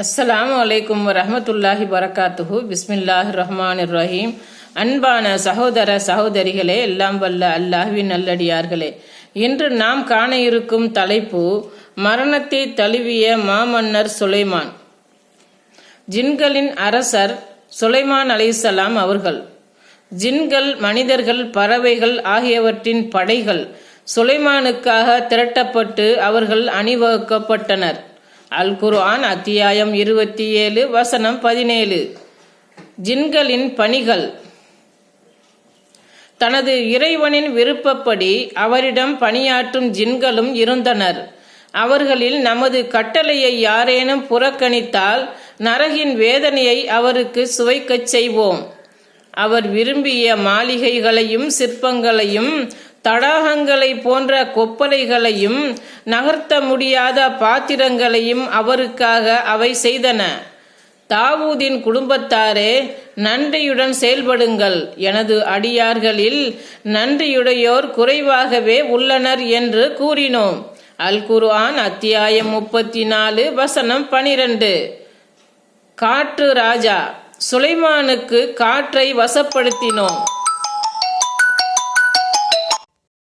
அஸ்ஸலாமு அலைக்கும் வரஹ்மத்துல்லாஹி வரகாத்துஹு. பிஸ்மில்லாஹிர் ரஹ்மானிர் ரஹீம். அன்பான சகோதர சகோதரிகளே, எல்லாம் வல்ல அல்லாஹ்வின் நல்லடியார்களே, இன்று நாம் காண இருக்கும் தலைப்பு மரணத்தை தழுவிய மாமன்னர் சுலைமான். ஜின்களின் அரசர் சுலைமான் அலைஹிஸ்ஸலாம் அவர்கள். ஜின்கள், மனிதர்கள், பறவைகள் ஆகியவற்றின் படைகள் சுலைமானுக்காக திரட்டப்பட்டு அவர்கள் அணிவகுக்கப்பட்டனர். அல் குர்ஆன் அத்தியாயம் 27 வசனம் 17. ஜின்களின் பணிகள். தனது இறைவனின் விருப்பப்படி அவரிடம் பணியாற்றும் ஜின்களும் இருந்தனர். அவர்களில் நமது கட்டளையை யாரேனும் புறக்கணித்தால் நரகின் வேதனையை அவருக்கு சுவைக்கச் செய்வோம். அவர் விரும்பிய மாளிகைகளையும் சிற்பங்களையும் தடாகங்களை போன்ற கொப்பரைகளையும் நகர்த்த முடியாத பாத்திரங்களையும் அவருக்காக அவை செய்தன. தாவூதின் குடும்பத்தாரே, நன்றியுடன் செயல்படுங்கள். எனது அடியார்களில் நன்றியுடையோர் குறைவாகவே உள்ளனர் என்று கூறினோம். அல் குர்ஆன் அத்தியாயம் 34 வசனம் 12. காற்று ராஜா. சுலைமானுக்கு காற்றை வசப்படுத்தினோம்.